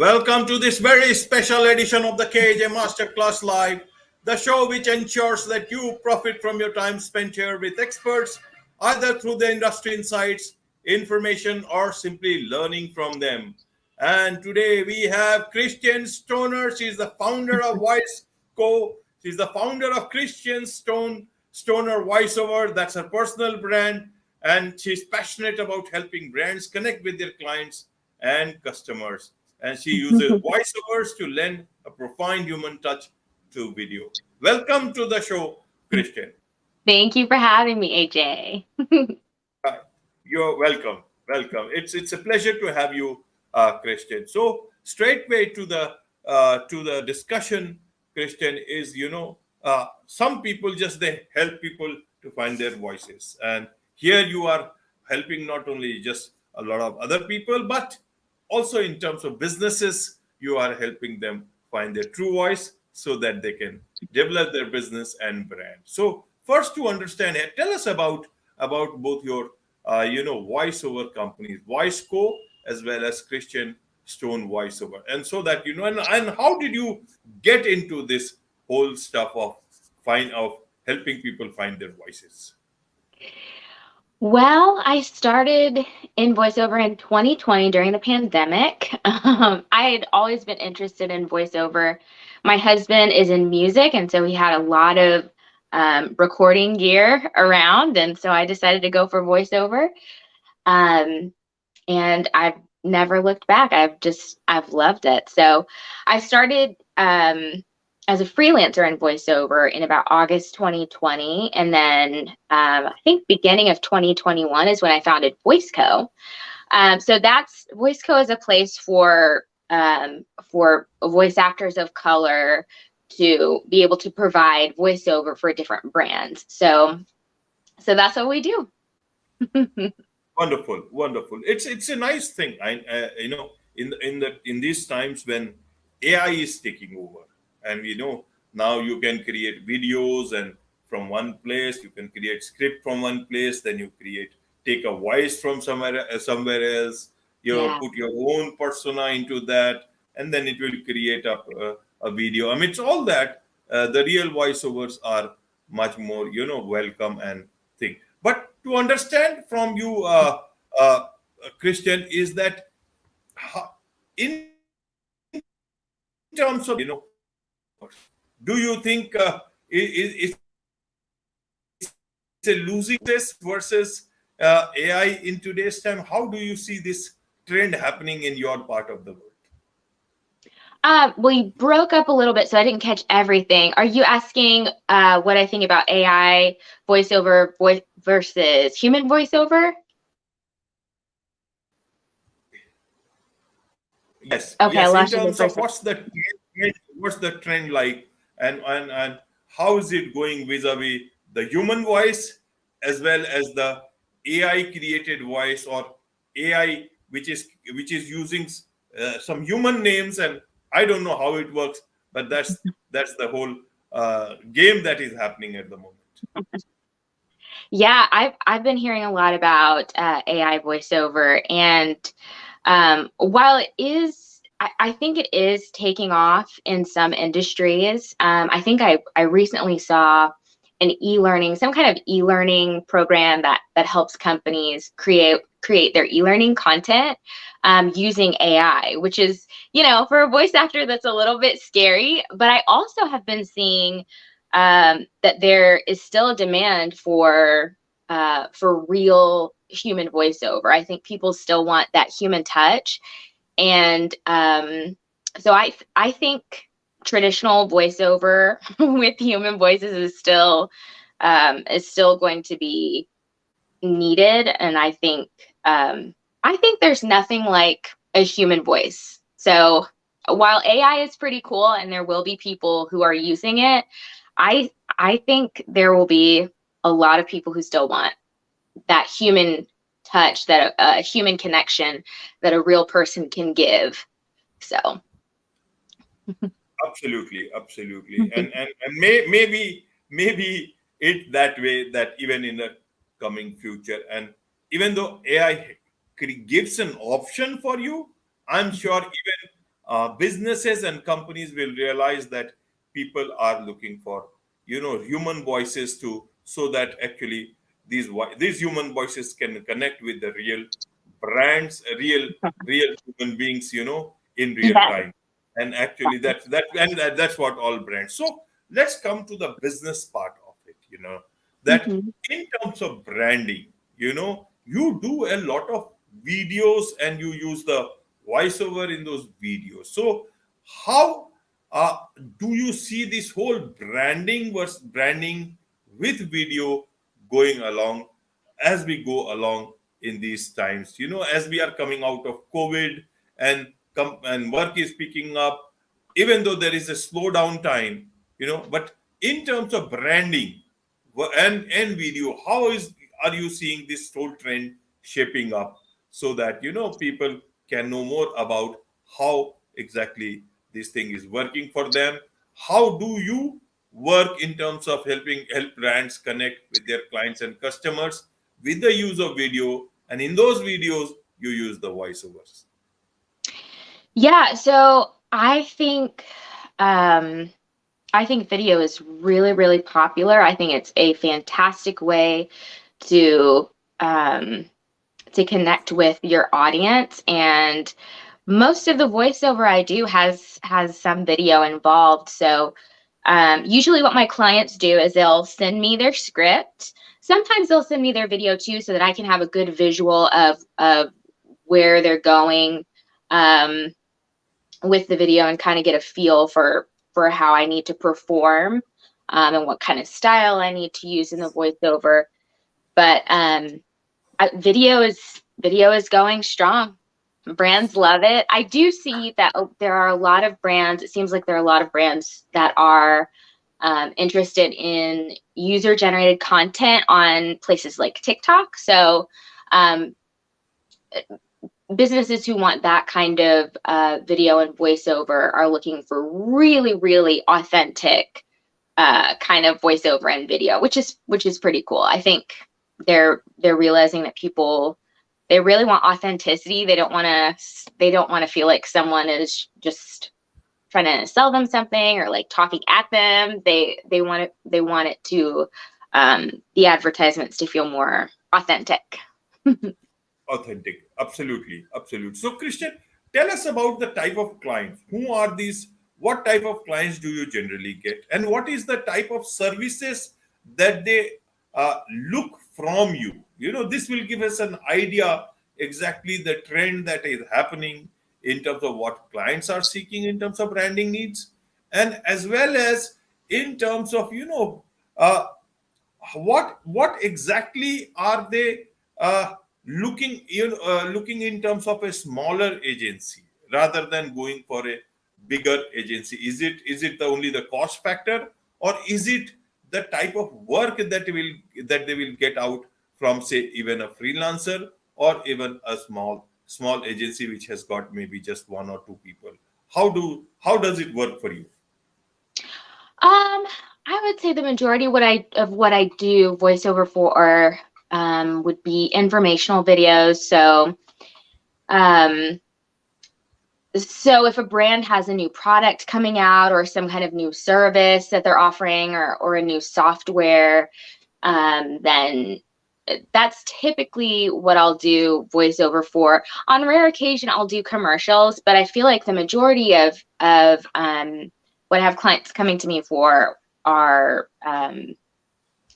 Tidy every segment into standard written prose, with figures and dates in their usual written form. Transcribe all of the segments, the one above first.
Welcome to this very special edition of the KAJ Masterclass Live, the show which ensures that you profit from your time spent here with experts, either through the industry insights, information, or simply learning from them. And today we have Christian Stoner. She's the founder of Voice Co. She's the founder of Christian Stoner Voiceover. That's her personal brand. And she's passionate about helping brands connect with their clients and customers. And she uses voiceovers to lend a profound human touch to video. Welcome to the show, Christian. Thank you for having me, AJ. You're welcome. Welcome. It's a pleasure to have you, Christian. So straightway to the discussion, Christian, is some people they help people to find their voices, and here you are helping not only just a lot of other people, but also in terms of businesses, you are helping them find their true voice so that they can develop their business and brand. So first, to understand, tell us about both your voiceover companies, Voice Co as well as Christian Stone Voiceover, and so that and how did you get into this whole stuff of helping people find their voices? Well, I started in voiceover in 2020 during the pandemic. I had always been interested in voiceover. My husband is in music, and so he had a lot of recording gear around, and so I decided to go for voiceover. And I've never looked back. I've loved it. So I started as a freelancer in voiceover in about August 2020. And then I think beginning of 2021 is when I founded Voice Co. So Voice Co is a place for voice actors of color to be able to provide voiceover for different brands. So that's what we do. Wonderful. It's a nice thing. In these times when AI is taking over, and now you can create videos, and from one place you can create script from one place, then you take a voice from somewhere else, put your own persona into that, and then it will create a video. I mean, it's all that. The real voiceovers are much more welcome and thing. But to understand from you, Christian, is that in terms of do you think it's a losing this versus AI in today's time? How do you see this trend happening in your part of the world? Well, you broke up a little bit, so I didn't catch everything. Are you asking what I think about AI voiceover versus human voiceover? Yes. Okay, yes. In terms of what's the trend like, and how is it going vis-a-vis the human voice as well as the AI created voice, or AI which is using some human names, and I don't know how it works, but that's the whole game that is happening at the moment. Yeah, I've been hearing a lot about AI voiceover, and while it is, I think it is taking off in some industries. I think I recently saw some kind of e-learning program that helps companies create their e-learning content using AI, which is, for a voice actor, that's a little bit scary. But I also have been seeing that there is still a demand for real human voiceover. I think people still want that human touch, and so I think traditional voiceover with human voices is still going to be needed, and I think there's nothing like a human voice. So while AI is pretty cool and there will be people who are using it, I think there will be a lot of people who still want that human touch, that a human connection that a real person can give. So absolutely. and maybe it that way, that even in the coming future, and even though AI gives an option for you, I'm sure even businesses and companies will realize that people are looking for human voices too, so that actually these human voices can connect with the real brands, real human beings, in real Yeah. time. And actually that's what all brands. So let's come to the business part of it, that Mhm. in terms of branding, you do a lot of videos and you use the voiceover in those videos. So how uh, do you see this whole branding versus branding with video going along as we go along in these times, as we are coming out of COVID, and and work is picking up, even though there is a slowdown time, but in terms of branding and video, how are you seeing this whole trend shaping up, so that people can know more about how exactly this thing is working for them? How do you work in terms of help brands connect with their clients and customers with the use of video, and in those videos you use the voiceovers? Yeah, so um I think video is really, really popular. I think it's a fantastic way to um to connect with your audience, and most of the voiceover I do has some video involved. So usually what my clients do is they'll send me their script. Sometimes they'll send me their video too, so that I can have a good visual of where they're going um, with the video, and kind of get a feel for how I need to perform, and what kind of style I need to use in the voiceover. But video is going strong. Brands love it. I do see that there are a lot of brands. It seems like there are a lot of brands that are interested in user generated content on places like TikTok. So um, businesses who want that kind of video and voiceover are looking for really, really authentic kind of voiceover and video, which is pretty cool. I think they're realizing that people, they really want authenticity. They don't want to feel like someone is just trying to sell them something or like talking at them. They want it to the advertisements to feel more authentic. Authentic, absolutely, absolute. So Christian, tell us about the type of clients. Who are these? What type of clients do you generally get, and what is the type of services that they look from you? This will give us an idea exactly the trend that is happening in terms of what clients are seeking in terms of branding needs, and as well as in terms of uh, what exactly are they looking in terms of a smaller agency rather than going for a bigger agency? Is it only the cost factor, or is it the type of work that they will get out from, say, even a freelancer, or even a small agency which has got maybe just one or two people? How does it work for you? I would say the majority of what I do voiceover for would be informational videos. Um, so if a brand has a new product coming out, or some kind of new service that they're offering, or a new software, then that's typically what I'll do voiceover for. On rare occasion, I'll do commercials, but I feel like the majority of what I have clients coming to me for are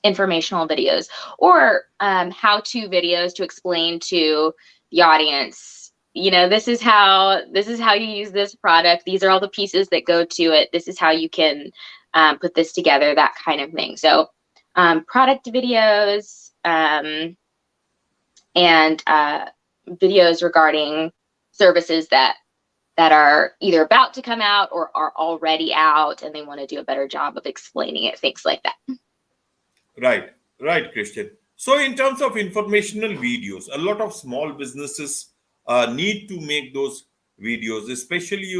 informational videos, or how-to videos to explain to the audience, this is how you use this product. These are all the pieces that go to it. This is how you can put this together, that kind of thing. So product videos, and videos regarding services that are either about to come out or are already out, and they want to do a better job of explaining it, things like that. Right, right, Christian. So, in terms of informational videos, a lot of small businesses need to make those videos, especially,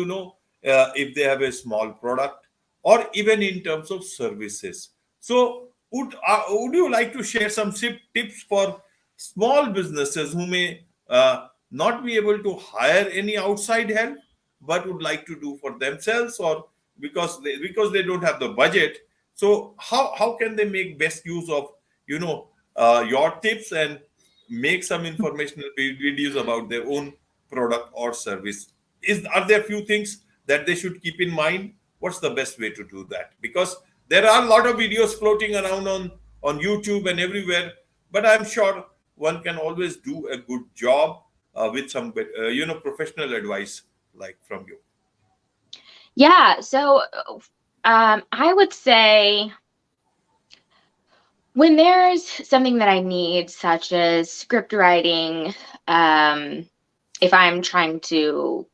if they have a small product, or even in terms of services. So, would you like to share some tips for small businesses who may not be able to hire any outside help? but would like to do for themselves, or because they don't have the budget. So how can they make best use of your tips and make some informational videos about their own product or service? Are there a few things that they should keep in mind? What's the best way to do that? Because there are a lot of videos floating around on YouTube and everywhere, but I'm sure one can always do a good job with some professional advice like from you. Yeah, so I would say when there's something that I need, such as script writing, if I'm trying to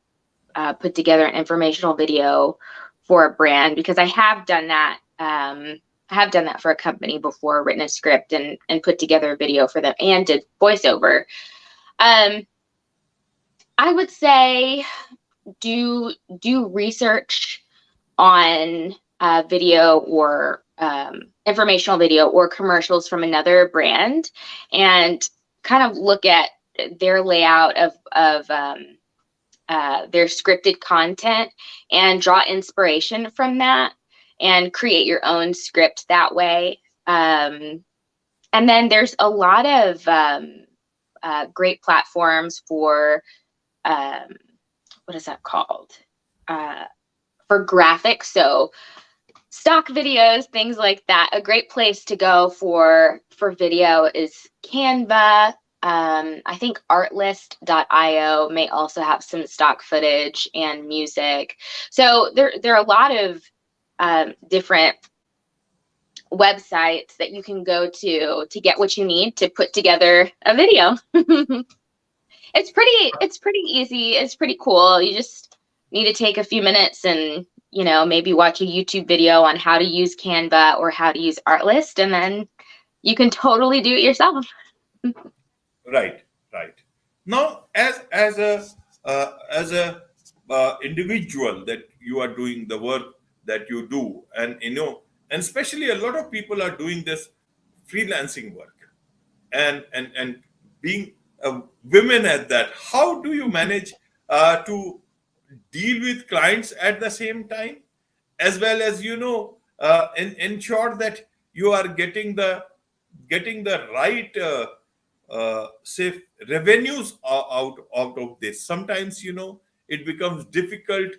put together an informational video for a brand, because I have done that. I have done that for a company before, written a script and put together a video for them and did voiceover. I would say do research on video or informational video or commercials from another brand, and kind of look at their layout of their scripted content and draw inspiration from that and create your own script that way. And then there's a lot of great platforms for what is that called? For graphics. So stock videos, things like that. A great place to go for video is Canva. I think artlist.io may also have some stock footage and music. So there are a lot of different websites that you can go to get what you need to put together a video. It's pretty easy. It's pretty cool. You just need to take a few minutes and, maybe watch a YouTube video on how to use Canva or how to use Artlist, and then you can totally do it yourself. Right. Now, as a individual that you are doing the work that you do, and especially a lot of people are doing this freelancing work, and being women at that. How do you manage to deal with clients at the same time, as well as ensure that you are getting the right say revenues out of this? Sometimes it becomes difficult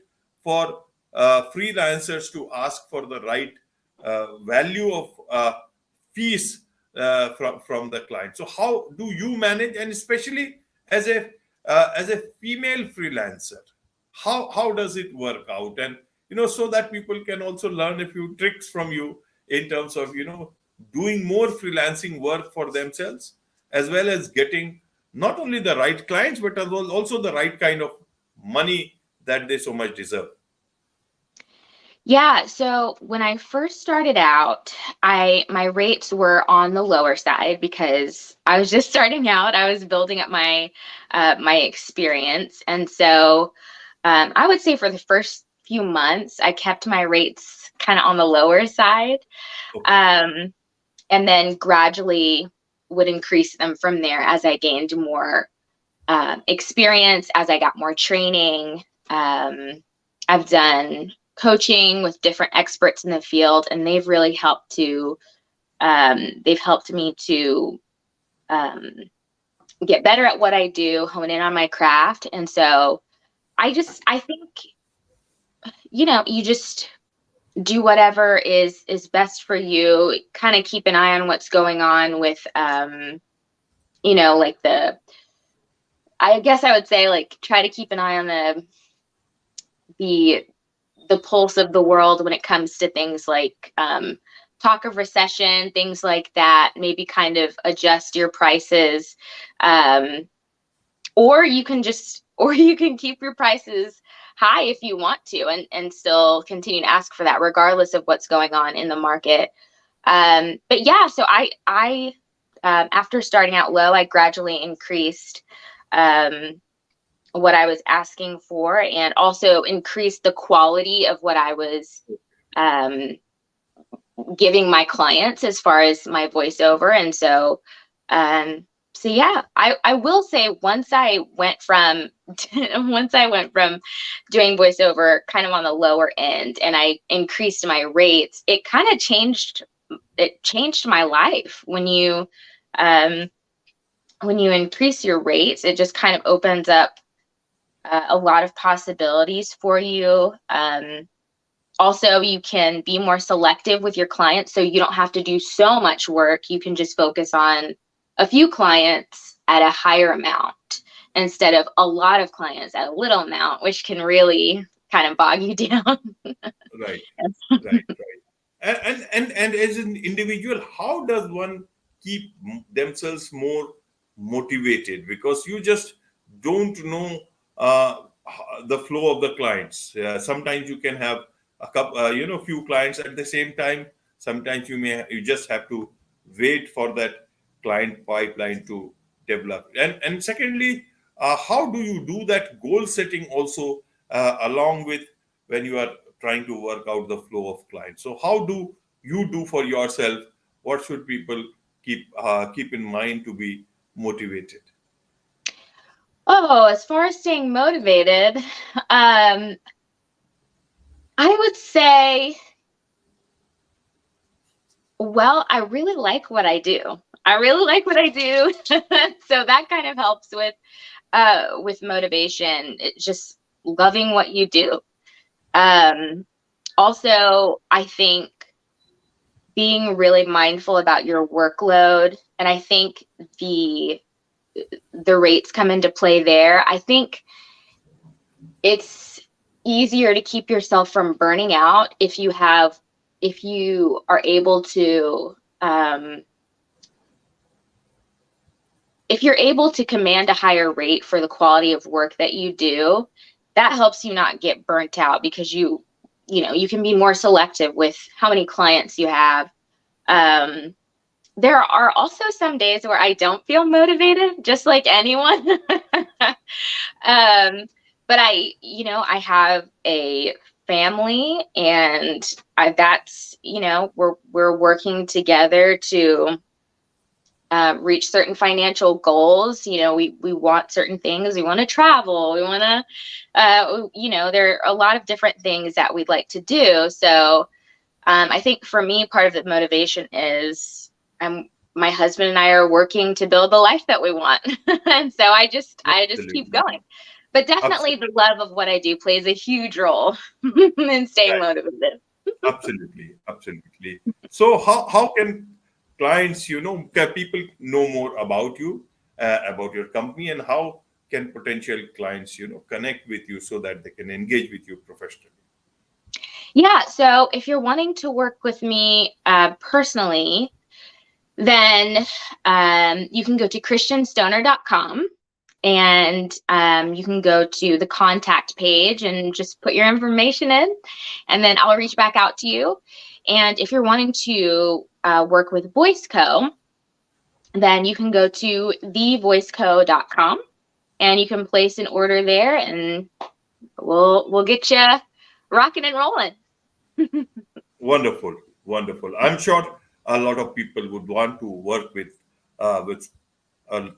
for freelancers to ask for the right value of fees from the client. So how do you manage, and especially as a female freelancer, how does it work out? And so that people can also learn a few tricks from you in terms of doing more freelancing work for themselves, as well as getting not only the right clients, but also the right kind of money that they so much deserve. Yeah, so when I first started out, my rates were on the lower side because I was just starting out. I was building up my experience, and so I would say for the first few months, I kept my rates kind of on the lower side, and then gradually would increase them from there as I gained more experience, as I got more training. I've done coaching with different experts in the field, and they've really helped me to get better at what I do, hone in on my craft. And so I think, you just do whatever is best for you. Kind of keep an eye on what's going on with, like I guess I would say, like, try to keep an eye on the pulse of the world when it comes to things like talk of recession, things like that. Maybe kind of adjust your prices, or you can keep your prices high if you want to, and still continue to ask for that regardless of what's going on in the market. But yeah, so I after starting out low, I gradually increased what I was asking for, and also increased the quality of what I was giving my clients as far as my voiceover. And so So yeah, I will say once I went from doing voiceover kind of on the lower end and I increased my rates, it kind of changed my life. When you increase your rates, it just kind of opens up a lot of possibilities for you. Also, you can be more selective with your clients, so you don't have to do so much work. You can just focus on a few clients at a higher amount instead of a lot of clients at a little amount, which can really kind of bog you down. Right, right, right. And as an individual, how does one keep themselves more motivated? Because you just don't know the flow of the clients. Sometimes you can have a couple, few clients at the same time. Sometimes you just have to wait for that client pipeline to develop. And secondly, how do you do that goal setting also along with when you are trying to work out the flow of clients? So how do you do for yourself? What should people keep in mind to be motivated? Oh, as far as staying motivated, I would say, well, I really like what I do. I really like what I do. So that kind of helps with motivation. It's just loving what you do. Also, I think being really mindful about your workload, and I think the rates come into play there. I think it's easier to keep yourself from burning out if you are able to if you're able to command a higher rate for the quality of work that you do. That helps you not get burnt out because you can be more selective with how many clients you have. There are also some days where I don't feel motivated, just like anyone. But I have a family, and we're working together to reach certain financial goals. We want certain things. We want to travel. We want to, there are a lot of different things that we'd like to do. So I think for me, part of the motivation is my husband and I are working to build the life that we want. And so I just keep Absolutely. going. But definitely Absolutely. the love of what I do plays a huge role in staying motivated. Absolutely, absolutely. So how can clients, can people know more about you, about your company, and how can potential clients, connect with you so that they can engage with you professionally? Yeah, so if you're wanting to work with me personally, then you can go to christianstoner.com, and you can go to the contact page and just put your information in, and then I'll reach back out to you. And if you're wanting to work with VoiceCo, then you can go to thevoiceco.com, and you can place an order there, and we'll get you rocking and rolling. Wonderful, wonderful. I'm sure a lot of people would want to work with a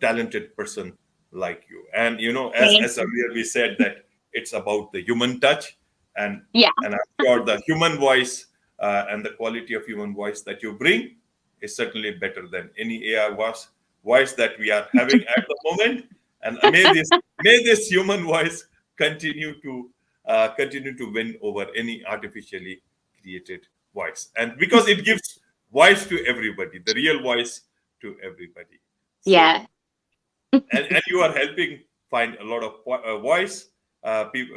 talented person like you. And Thank as you. earlier we said that it's about the human touch, and Yeah. and I'm sure the human voice and the quality of human voice that you bring is certainly better than any AI voice that we are having at the moment. And may this human voice continue to win over any artificially created voice, and because it gives voice to everybody, the real voice to everybody. So, Yeah. and you are helping find a lot of voice people.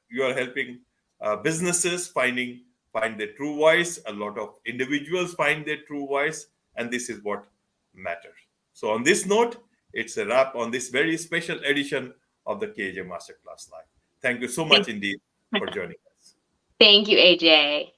You are helping businesses find their true voice. A lot of individuals find their true voice, and this is what matters. So on this note, it's a wrap on this very special edition of the KAJ Masterclass Live. Thank you so much indeed for joining us. Thank you, AJ.